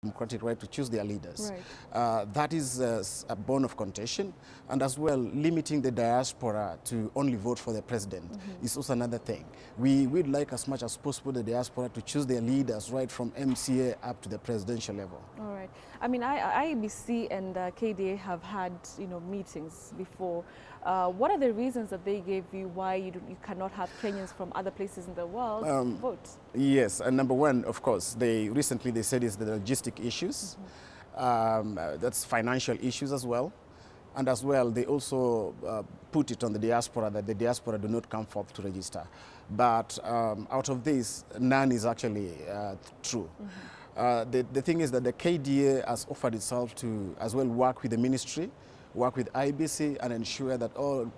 democratic right to choose their leaders. Right. That is a bone of contention, and as well limiting the diaspora to only vote for the president is also another thing. We'd like as much as possible the diaspora to choose their leaders right from MCA up to the presidential level. All right. I mean, IEBC and KDA have had, meetings before. What are the reasons that they gave you why you cannot have Kenyans from other places in the world vote? Yes, and number one, of course, recently they said is the logistic issues. That's financial issues as well. And as well, they also put it on the diaspora that the diaspora do not come forth to register. But out of this, none is actually true. The thing is that the KDA has offered itself to as well work with the ministry, work with IBC, and ensure that all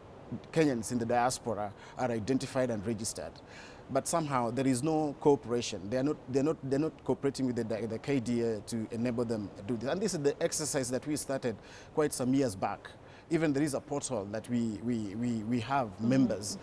Kenyans in the diaspora are identified and registered. But somehow there is no cooperation. They're not cooperating with the KDA to enable them to do this. And this is the exercise that we started quite some years back. Even there is a portal that we have members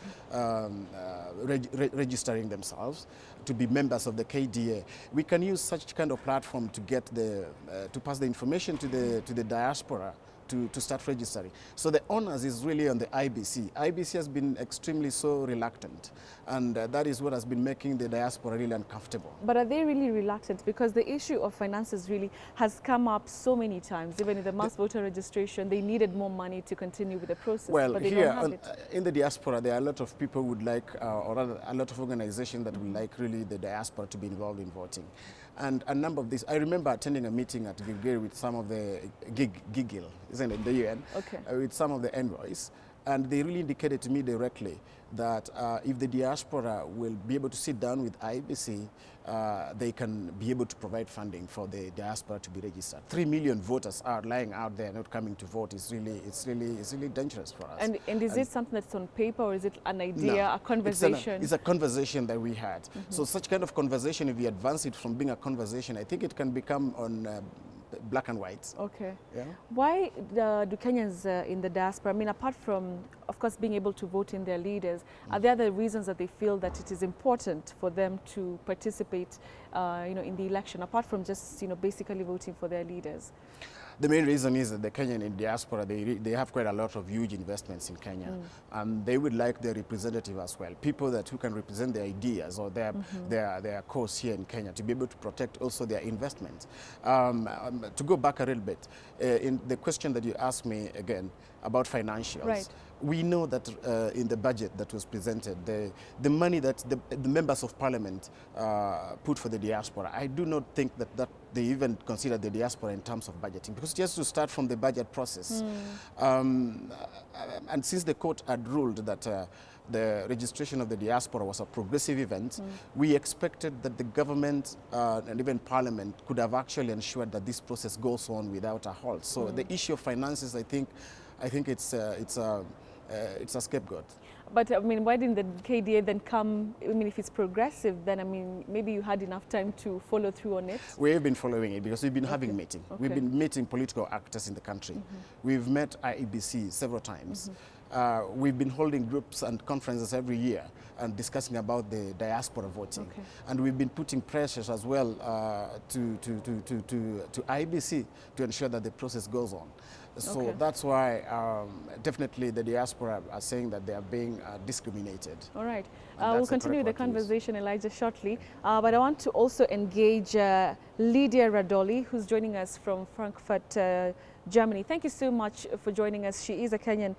registering themselves to be members of the KDA. We can use such kind of platform to get to pass the information to the diaspora to start registering. So the onus is really on the IBC. IBC has been extremely so reluctant, and that is what has been making the diaspora really uncomfortable. But are they really reluctant? Because the issue of finances really has come up so many times. Even in the mass voter registration, they needed more money to continue with the process. Well, but they here don't have it. In the diaspora, there are a lot of people who would like, or rather a lot of organizations that would like really the diaspora to be involved in voting. And a number of these, I remember attending a meeting at Gilgil with some of the Gigil, isn't it, the UN, with some of the envoys, and they really indicated to me directly that if the diaspora will be able to sit down with IBC, they can be able to provide funding for the diaspora to be registered. 3 million voters are lying out there not coming to vote. It's really dangerous for us. And is it something that's on paper, or is it an idea, a conversation? It's a conversation that we had. So such kind of conversation, if we advance it from being a conversation, I think it can become on black and white. Okay. Yeah. Why do Kenyans in the diaspora, I mean, apart from, of course, being able to vote in their leaders, are there other reasons that they feel that it is important for them to participate, in the election, apart from just, basically voting for their leaders? The main reason is that the Kenyan in diaspora, they have quite a lot of huge investments in Kenya, and they would like their representative as well, people who can represent their ideas or their cause here in Kenya, to be able to protect also their investments. To go back a little bit, in the question that you asked me again about financials, right. We know that in the budget that was presented, the money that the members of parliament put for the diaspora, I do not think that they even consider the diaspora in terms of budgeting, because it has to start from the budget process. And since the court had ruled that the registration of the diaspora was a progressive event, we expected that the government and even parliament could have actually ensured that this process goes on without a halt. So the issue of finances, I think it's a scapegoat. But I mean, why didn't the KDA then come? I mean, if it's progressive, then I mean, maybe you had enough time to follow through on it. We have been following it because we've been having meetings. We've been meeting political actors in the country. We've met IEBC several times. We've been holding groups and conferences every year and discussing about the diaspora voting. And we've been putting pressures as well to IEBC to ensure that the process goes on. So that's why definitely the diaspora are saying that they are being discriminated. All right. We'll continue the conversation, Elijah, shortly. But I want to also engage Lydia Radoli, who's joining us from Frankfurt, Germany. Thank you so much for joining us. She is a Kenyan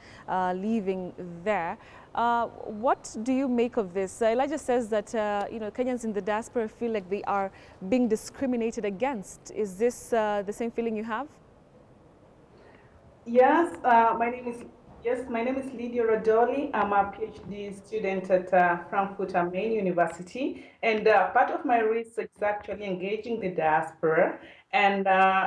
living there. What do you make of this? Elijah says that Kenyans in the diaspora feel like they are being discriminated against. Is this the same feeling you have? Yes, my name is Lydia Radoli. I'm a PhD student at Frankfurt am Main University, and part of my research is actually engaging the diaspora. And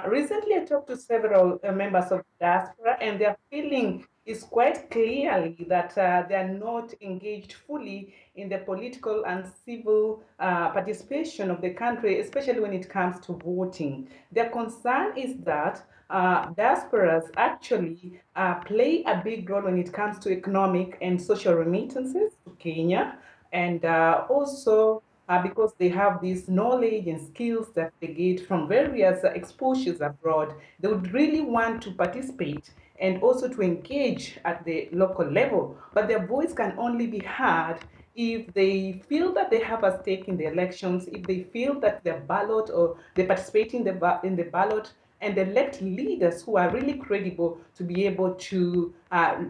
recently, I talked to several members of the diaspora, and their feeling is quite clearly that they are not engaged fully in the political and civil participation of the country, especially when it comes to voting. Their concern is that diasporas actually play a big role when it comes to economic and social remittances to Kenya, and also because they have this knowledge and skills that they get from various exposures abroad. They would really want to participate and also to engage at the local level, but their voice can only be heard if they feel that they have a stake in the elections, if they feel that their ballot or they participate in the ballot and elect leaders who are really credible to be able to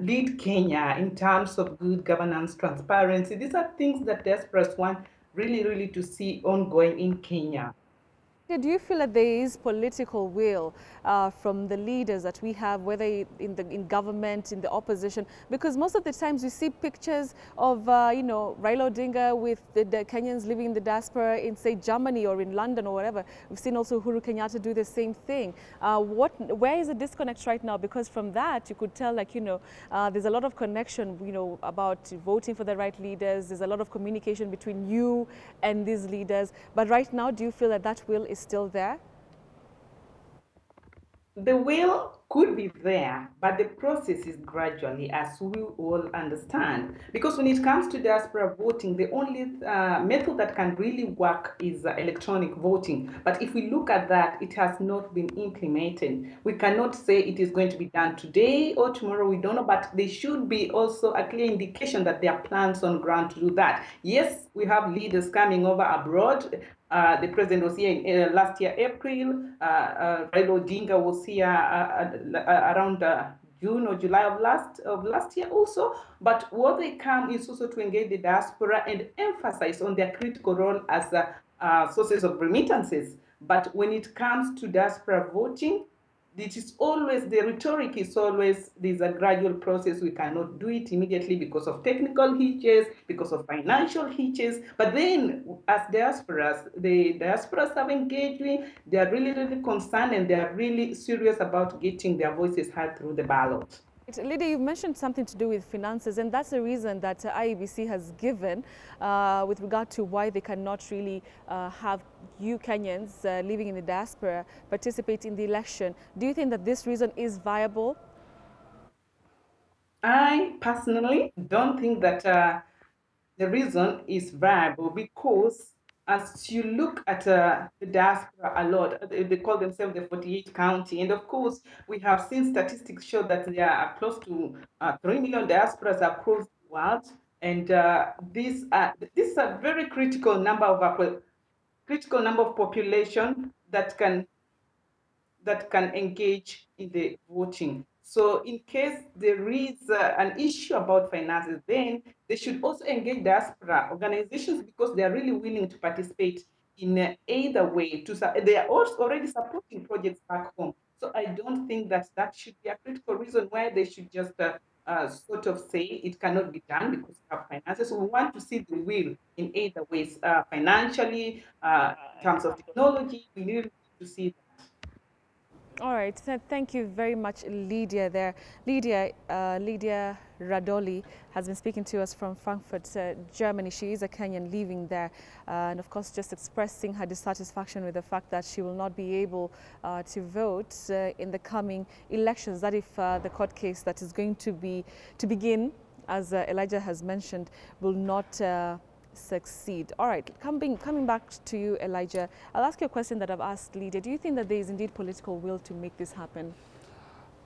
lead Kenya in terms of good governance, transparency. These are things that diasporas want really to see ongoing in Kenya. Do you feel that there is political will from the leaders that we have, whether in government, in the opposition? Because most of the times we see pictures of, Raila Odinga with the Kenyans living in the diaspora in, say, Germany or in London or whatever. We've seen also Uhuru Kenyatta do the same thing. Where is the disconnect right now? Because from that, you could tell, there's a lot of connection, about voting for the right leaders. There's a lot of communication between you and these leaders. But right now, do you feel that that will is still there? The will could be there, but the process is gradually, as we all understand. Because when it comes to diaspora voting, the only method that can really work is electronic voting. But if we look at that, it has not been implemented. We cannot say it is going to be done today or tomorrow, we don't know, but there should be also a clear indication that there are plans on ground to do that. Yes, we have leaders coming over abroad. The president was here in, last year, April. Raila Odinga was here around June or July of last year also. But what they come is also to engage the diaspora and emphasize on their critical role as sources of remittances. But when it comes to diaspora voting, it is always, the rhetoric is always, there's a gradual process. We cannot do it immediately because of technical hitches, because of financial hitches. But then as diasporas, the diasporas have engaged with, they are really concerned and they are really serious about getting their voices heard through the ballot. Lydia, you've mentioned something to do with finances, and that's the reason that IEBC has given with regard to why they cannot really have you Kenyans living in the diaspora participate in the election. Do you think that this reason is viable? I personally don't think that the reason is viable because as you look at the diaspora a lot, they call themselves the 48 county. And of course, we have seen statistics show that there are close to 3 million diasporas across the world. And this is a very critical number of population that can engage in the voting. So in case there is an issue about finances, then they should also engage diaspora organizations because they are really willing to participate in either way. They are also already supporting projects back home. So I don't think that that should be a critical reason why they should just sort of say it cannot be done because we have finances. So we want to see the will in either ways, financially, in terms of technology. We need to see that. All right, so thank you very much, Lydia there. Lydia Radoli has been speaking to us from Frankfurt, Germany. She is a Kenyan living there and of course just expressing her dissatisfaction with the fact that she will not be able to vote in the coming elections. That if the court case that is going to begin, as Elijah has mentioned, will not succeed. All right, coming back to you, Elijah, I'll ask you a question that I've asked Lydia. Do you think that there is indeed political will to make this happen?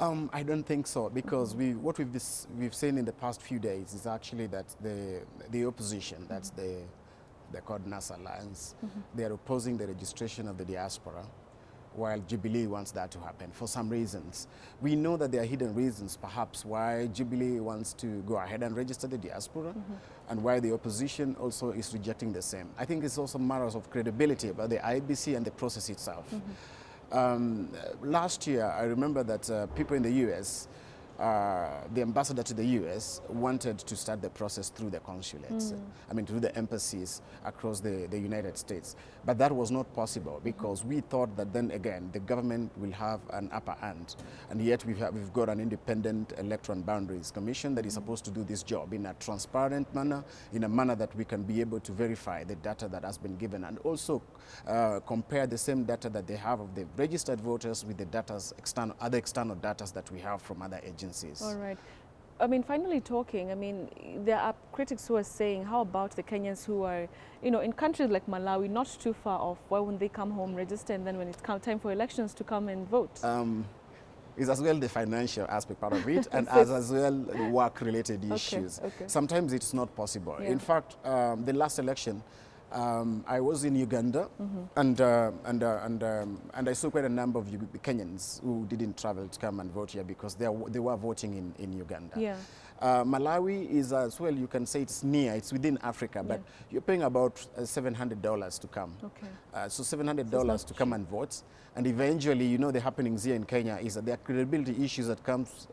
I don't think so, because what we've seen in the past few days is actually that the opposition, that's the called NASA Alliance, they are opposing the registration of the diaspora, while Jubilee wants that to happen for some reasons. We know that there are hidden reasons, perhaps, why Jubilee wants to go ahead and register the diaspora, and why the opposition also is rejecting the same. I think it's also matters of credibility about the IBC and the process itself. Last year, I remember that people in the US, the ambassador to the US wanted to start the process through the consulates, I mean through the embassies across the United States. But that was not possible because we thought that then again the government will have an upper hand, and yet we've got an independent electoral and boundaries commission that is supposed to do this job in a transparent manner, in a manner that we can be able to verify the data that has been given, and also compare the same data that they have of the registered voters with the other external data that we have from other agencies. All right. I mean, finally talking, I mean, there are critics who are saying, how about the Kenyans who are, you know, in countries like Malawi, not too far off, why wouldn't they come home, register, and then when it's time for elections to come and vote? Is as well the financial aspect part of it, and as well work-related issues. Okay. Sometimes it's not possible. In fact, the last election, I was in Uganda, and I saw quite a number of Kenyans who didn't travel to come and vote here because they were voting in Uganda. Yeah. Malawi is as well, you can say it's near, it's within Africa, but you're paying about $700 to come. Okay. So $700 to come and vote. And eventually, you know, the happenings here in Kenya is that there are credibility issues that comes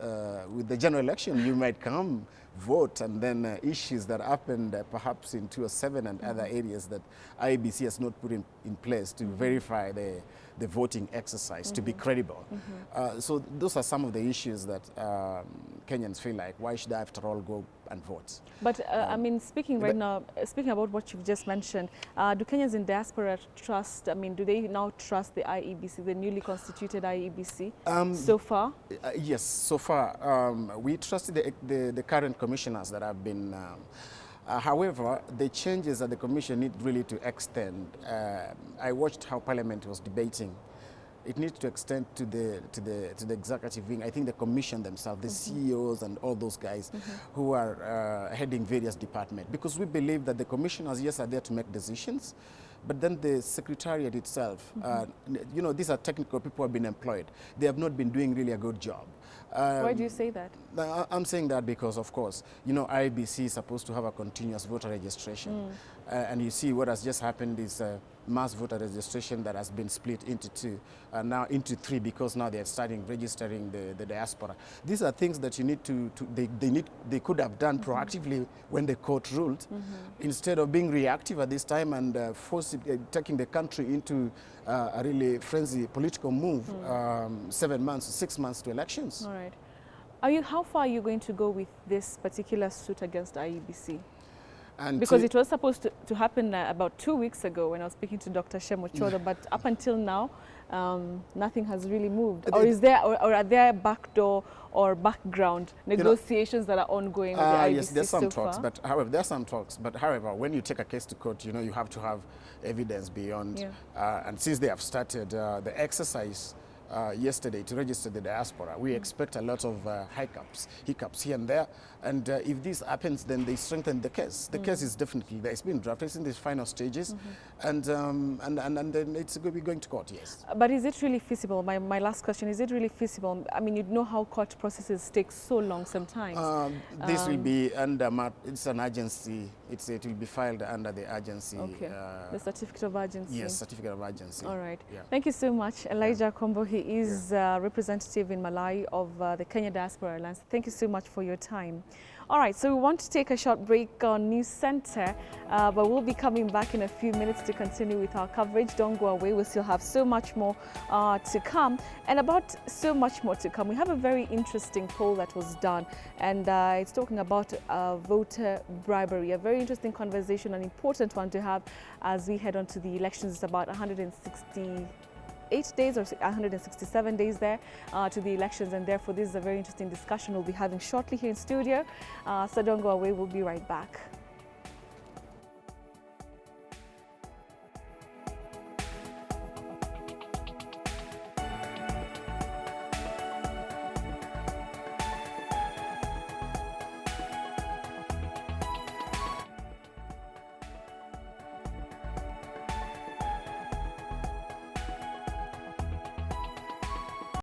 with the general election. You might come, vote, and then issues that happened perhaps in 2007 and other areas that IEBC has not put in place to verify the voting exercise to be credible. So those are some of the issues that Kenyans feel like, why should I after all go and vote? But I mean, speaking about what you've just mentioned, do Kenyans in diaspora trust, I mean, do they now trust the IEBC, the newly constituted IEBC, so far? Yes, so far. We trusted the current commissioners that have been however, the changes that the commission need really to extend. I watched how Parliament was debating. It needs to extend to the executive wing. I think the commission themselves, the CEOs and all those guys who are heading various departments, because we believe that the commissioners, yes, are there to make decisions, but then the secretariat itself, you know, these are technical people who have been employed. They have not been doing really a good job. Why do you say that? I'm saying that because, of course, you know, IEBC is supposed to have a continuous voter registration. And you see what has just happened is mass voter registration that has been split into two, now into three, because now they're starting registering the diaspora. These are things that you need they could have done proactively when the court ruled, instead of being reactive at this time and taking the country into a really frenzy political move, 7 months, 6 months to elections. All right. How far are you going to go with this particular suit against IEBC? And because it was supposed to happen about 2 weeks ago when I was speaking to Dr. Shemochodo, but up until now, nothing has really moved. Or are there backdoor or background negotiations that are ongoing with the IEBC? Yes, there's some so talks, far? but however, there's some talks. But however, when you take a case to court, you know, you have to have evidence beyond. And since they have started the exercise yesterday to register the diaspora, we expect a lot of hiccups here and there. And if this happens, then they strengthen the case. The case is definitely there. It's been drafted. It's in the final stages, and then it's going to be going to court. Yes. But is it really feasible? My last question: is it really feasible? I mean, you know how court processes take so long sometimes. This will be under. It's an agency. It will be filed under the agency. Okay. The certificate of urgency. Yes, certificate of urgency. All right. Yeah. Thank you so much, Elijah Kombo. He is representative in Malawi of the Kenya Diaspora Alliance. Thank you so much for your time. All right, so we want to take a short break on News Center, but we'll be coming back in a few minutes to continue with our coverage. Don't go away. We still have so much more to come, and about so much more to come. We have a very interesting poll that was done, and it's talking about voter bribery. A very interesting conversation, an important one to have as we head on to the elections. It's about 168 days or 167 days there to the elections, and therefore this is a very interesting discussion we'll be having shortly here in studio. So don't go away, we'll be right back.